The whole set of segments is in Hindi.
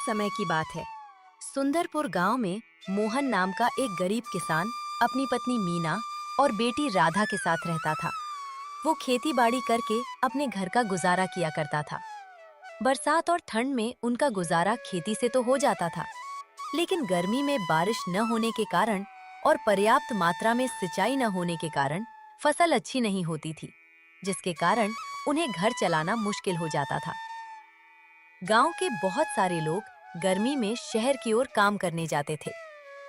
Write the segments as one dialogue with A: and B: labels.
A: समय की बात है। सुंदरपुर गांव में मोहन नाम का एक गरीब किसान अपनी पत्नी मीना और बेटी राधा के साथ रहता था। वो खेती बाड़ी करके अपने घर का गुजारा किया करता था। बरसात और ठंड में उनका गुजारा खेती से तो हो जाता था, लेकिन गर्मी में बारिश न होने के कारण और पर्याप्त मात्रा में सिंचाई न होने के कारण फसल अच्छी नहीं होती थी, जिसके कारण उन्हें घर चलाना मुश्किल हो जाता था। गांव के बहुत सारे लोग गर्मी में शहर की ओर काम करने जाते थे।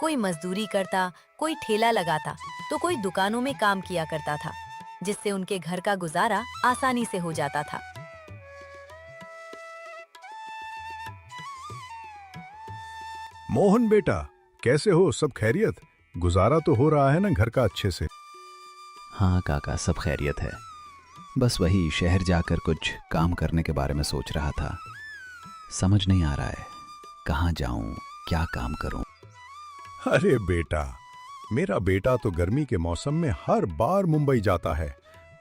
A: कोई मजदूरी करता, कोई ठेला लगाता, तो कोई दुकानों में काम किया करता था, जिससे उनके घर का गुजारा आसानी से हो जाता था।
B: मोहन बेटा, कैसे हो? सब खैरियत? गुजारा तो हो रहा है ना घर का अच्छे से?
C: हाँ काका, सब खैरियत है। बस वही शहर जाकर कुछ काम करने के बारे में सोच रहा था। समझ नहीं आ रहा है कहाँ जाऊं, क्या काम करूं।
B: अरे बेटा, मेरा बेटा तो गर्मी के मौसम में हर बार मुंबई जाता है।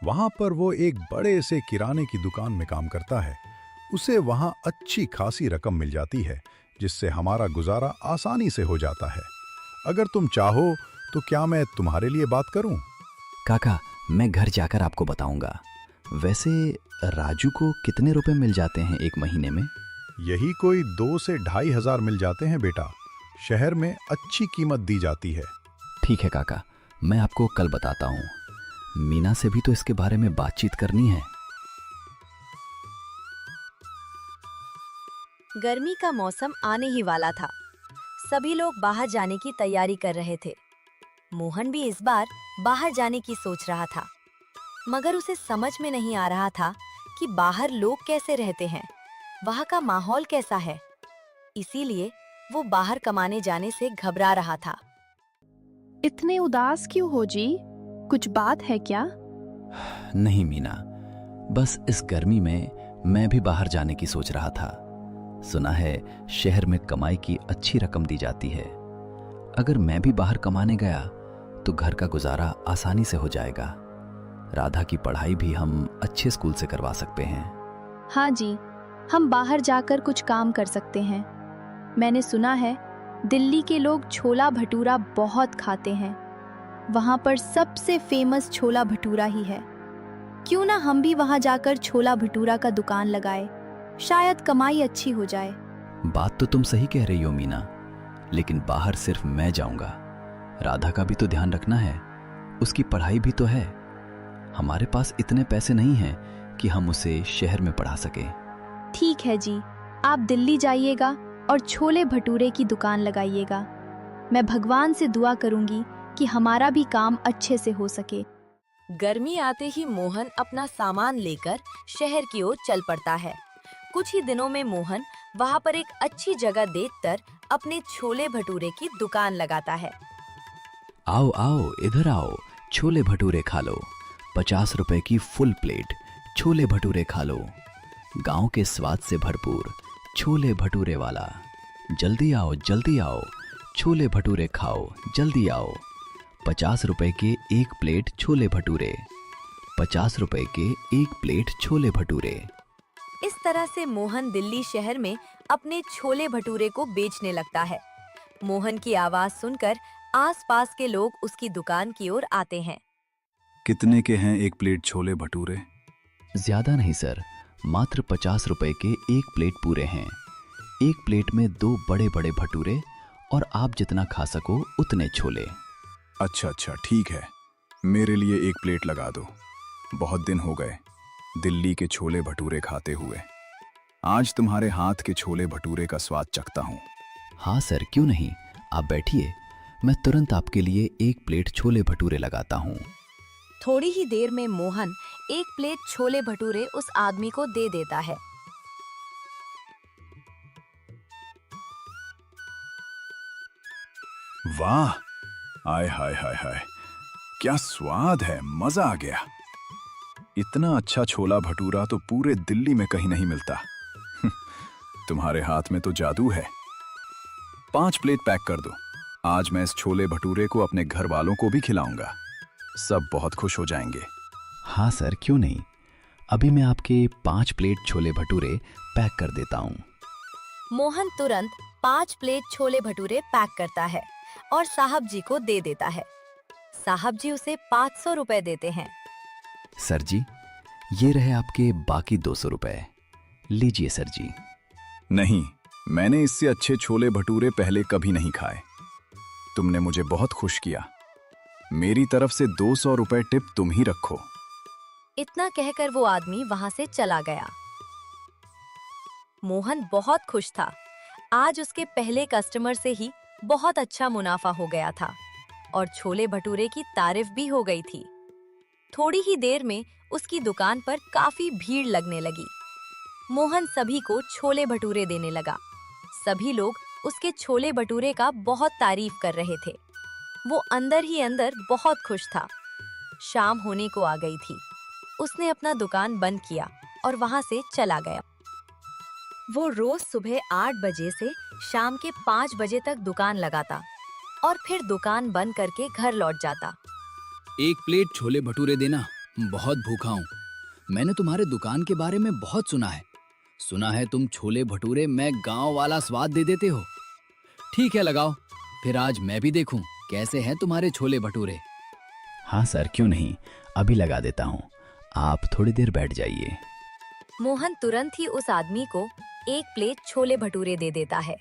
B: वहां पर वो एक बड़े से किराने की दुकान में काम करता है। उसे वहां अच्छी खासी रकम मिल जाती है, जिससे हमारा गुजारा आसानी से हो जाता है। अगर तुम चाहो तो क्या मैं तुम्हारे लिए बात करूं?
C: काका, मैं घर जाकर आपको बताऊंगा। वैसे राजू को कितने रुपए मिल जाते हैं एक महीने में?
B: यही कोई 2 से 2,500 मिल जाते हैं बेटा। शहर में अच्छी कीमत दी जाती है।
C: ठीक है काका, मैं आपको कल बताता हूँ। मीना से भी तो इसके बारे में बातचीत करनी है।
A: गर्मी का मौसम आने ही वाला था। सभी लोग बाहर जाने की तैयारी कर रहे थे। मोहन भी इस बार बाहर जाने की सोच रहा था, मगर उसे समझ में नहीं आ रहा था कि बाहर लोग कैसे रहते हैं, वहाँ का माहौल कैसा है। इसीलिए वो बाहर कमाने जाने से घबरा रहा था।
D: इतने उदास क्यों हो जी? कुछ बात है क्या?
C: नहीं मीना, बस इस गर्मी में मैं भी बाहर जाने की सोच रहा था। सुना है शहर में कमाई की अच्छी रकम दी जाती है। अगर मैं भी बाहर कमाने गया तो घर का गुजारा आसानी से हो जाएगा। राधा की पढ़ाई भी हम अच्छे स्कूल से करवा सकते हैं।
D: हाँ जी, हम बाहर जाकर कुछ काम कर सकते हैं। मैंने सुना है दिल्ली के लोग छोला भटूरा बहुत खाते हैं। वहाँ पर सबसे फेमस छोला भटूरा ही है। क्यों ना हम भी वहाँ जाकर छोला भटूरा का दुकान लगाए, शायद कमाई अच्छी हो जाए।
C: बात तो तुम सही कह रही हो मीना, लेकिन बाहर सिर्फ मैं जाऊंगा। राधा का भी तो ध्यान रखना है, उसकी पढ़ाई भी तो है। हमारे पास इतने पैसे नहीं हैं कि हम उसे शहर में पढ़ा सके।
D: ठीक है जी, आप दिल्ली जाइएगा और छोले भटूरे की दुकान लगाइएगा। मैं भगवान से दुआ करूंगी कि हमारा भी काम अच्छे से हो सके।
A: गर्मी आते ही मोहन अपना सामान लेकर शहर की ओर चल पड़ता है। कुछ ही दिनों में मोहन वहाँ पर एक अच्छी जगह देखकर अपने छोले भटूरे की दुकान लगाता है।
C: आओ आओ, इधर आओ, छोले भटूरे खा लो। 50 रुपए की फुल प्लेट छोले भटूरे खा लो। गांव के स्वाद से भरपूर छोले भटूरे वाला। जल्दी आओ, छोले भटूरे खाओ, जल्दी आओ। 50 रुपए के एक प्लेट छोले भटूरे। 50 रुपए के एक प्लेट छोले भटूरे।
A: इस तरह से मोहन दिल्ली शहर में अपने छोले भटूरे को बेचने लगता है। मोहन की आवाज सुनकर आसपास के लोग उसकी दुकान की ओर आते हैं।
B: कितने के हैं एक प्लेट छोले भटूरे?
C: ज्यादा नहीं सर, मात्र 50 रुपए के एक प्लेट पूरे हैं। एक प्लेट में 2 बड़े बड़े भटूरे और आप जितना खा सको उतने छोले।
B: अच्छा, ठीक है। मेरे लिए एक प्लेट लगा दो। बहुत दिन हो गए दिल्ली के छोले भटूरे खाते हुए। आज तुम्हारे हाथ के छोले भटूरे का स्वाद चखता हूँ।
C: हाँ सर, क्यों नहीं, आप बैठिए, मैं तुरंत आपके लिए एक प्लेट छोले भटूरे लगाता हूँ।
A: थोड़ी ही देर में मोहन एक प्लेट छोले भटूरे उस आदमी को दे देता है।
B: वाह, आय हाय हाय हाय, क्या स्वाद है, मजा आ गया। इतना अच्छा छोला भटूरा तो पूरे दिल्ली में कहीं नहीं मिलता। तुम्हारे हाथ में तो जादू है। 5 प्लेट पैक कर दो। आज मैं इस छोले भटूरे को अपने घर वालों को भी खिलाऊंगा। सब बहुत खुश हो जाएंगे।
C: हाँ सर, क्यों नहीं, अभी मैं आपके 5 प्लेट छोले भटूरे पैक कर देता हूँ।
A: मोहन तुरंत 5 प्लेट छोले भटूरे पैक करता है और साहब जी को दे देता है। साहब जी उसे 500 रुपए देते हैं।
C: सर जी, ये रहे आपके बाकी 200 रुपए। लीजिए सर जी।
B: नहीं, मैंने इससे अच्छे छोले भटूरे पहले कभी नहीं खाए। तुमने मुझे बहुत खुश किया। मेरी तरफ से 200 रुपए टिप तुम ही रखो।
A: इतना कहकर वो आदमी वहां से चला गया। मोहन बहुत खुश था। आज उसके पहले कस्टमर से ही बहुत अच्छा मुनाफा हो गया था और छोले भटूरे की तारीफ भी हो गई थी। थोड़ी ही देर में उसकी दुकान पर काफी भीड़ लगने लगी। मोहन सभी को छोले भटूरे देने लगा। सभी लोग उसके छोले भटूरे का बहुत तारीफ कर रहे थे। वो अंदर ही अंदर बहुत खुश था। शाम होने को आ गई थी। उसने अपना दुकान बंद किया और वहां से चला गया। वो रोज सुबह 8 बजे से शाम के 5 बजे तक दुकान लगाता और फिर दुकान बंद करके घर लौट जाता।
E: एक प्लेट छोले भटूरे देना, बहुत भूखा हूँ। मैंने तुम्हारे दुकान के बारे में बहुत सुना है। सुना है तुम छोले भटूरे में गांव वाला स्वाद दे देते हो। ठीक है, लगाओ। फिर आज मैं भी देखूं कैसे हैं तुम्हारे छोले भटूरे।
C: हाँ सर, क्यों नहीं, अभी लगा देता हूँ। आप थोड़ी देर बैठ जाइए।
A: मोहन तुरंत ही उस आदमी को 1 प्लेट छोले भटूरे दे देता है।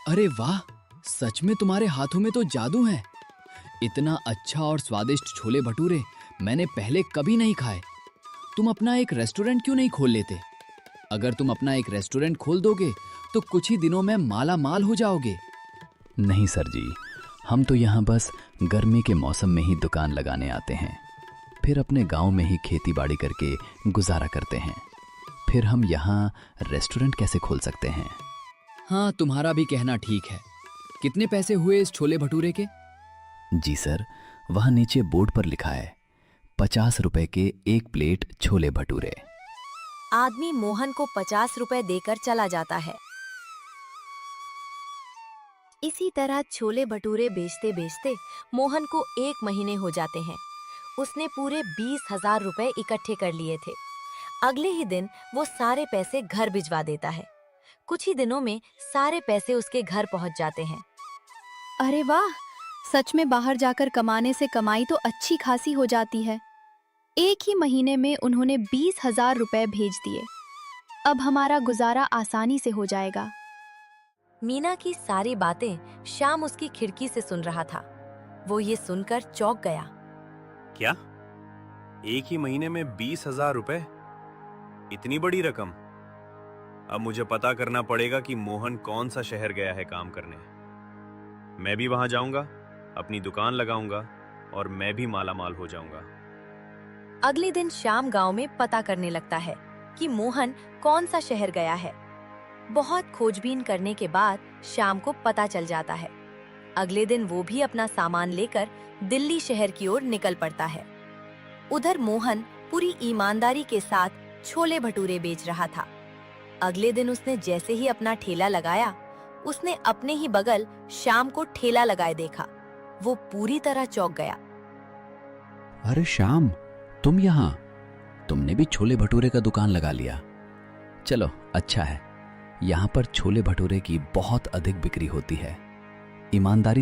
E: अरे वाह, सच में तुम्हारे हाथों में तो जादू है। इतना अच्छा और स्वादिष्ट छोले भटूरे मैंने पहले कभी नहीं खाए। तुम अपना एक रेस्टोरेंट क्यों नहीं खोल लेते? अगर तुम अपना एक रेस्टोरेंट खोल दोगे तो कुछ ही दिनों में माला माल हो जाओगे।
C: नहीं सर जी, हम तो यहाँ बस गर्मी के मौसम में ही दुकान लगाने आते हैं, फिर अपने गांव में ही खेती बाड़ी करके गुजारा करते हैं। फिर हम यहाँ रेस्टोरेंट कैसे खोल सकते हैं?
E: हाँ, तुम्हारा भी कहना ठीक है। कितने पैसे हुए इस छोले भटूरे के?
C: जी सर, वहाँ नीचे बोर्ड पर लिखा है 50 रुपए के 1 प्लेट छोले भटूरे।
A: आदमी मोहन को 50 रुपए देकर चला जाता है। इसी तरह छोले भटूरे बेचते बेचते मोहन को 1 महीने हो जाते हैं। उसने पूरे 20,000 रुपए इकट्ठे कर लिए थे। अगले ही दिन वो सारे पैसे घर भिजवा देता है। कुछ ही दिनों में सारे पैसे उसके घर पहुंच जाते हैं।
D: अरे वाह, सच में बाहर जाकर कमाने से कमाई तो अच्छी खासी हो जाती है। 1 ही महीने में उन्होंने 20,000 रुपए भेज दिए। अब हमारा गुजारा आसानी से हो जाएगा।
A: मीना की सारी बातें श्याम उसकी खिड़की से सुन रहा था। वो ये सुनकर चौंक गया।
F: क्या? 1 ही महीने में 20,000 रुपए? इतनी बड़ी रकम? अब मुझे पता करना पड़ेगा कि मोहन कौन सा शहर गया है काम करने। मैं भी वहां जाऊंगा, अपनी दुकान लगाऊंगा और मैं भी माला माल हो जाऊंगा।
A: अगले दिन श्याम गांव में पता करने लगता है कि मोहन कौन सा शहर गया है। बहुत खोजबीन करने के बाद श्याम को पता चल जाता है। अगले दिन वो भी अपना सामान लेकर दिल्ली शहर की ओर निकल पड़ता है। उधर मोहन पूरी ईमानदारी के साथ छोले भटूरे बेच रहा था। अगले दिन उसने जैसे ही अपना ठेला लगाया, उसने अपने ही बगल श्याम को ठेला लगाए देखा। वो पूरी तरह चौंक गया।
C: अरे श्याम, तुम यहाँ? तुमने भी छोले भटूरे का दुकान लगा लिया। चलो अच्छा है, यहाँ पर छोले भटूरे की बहुत अधिक बिक्री होती है। ईमानदारी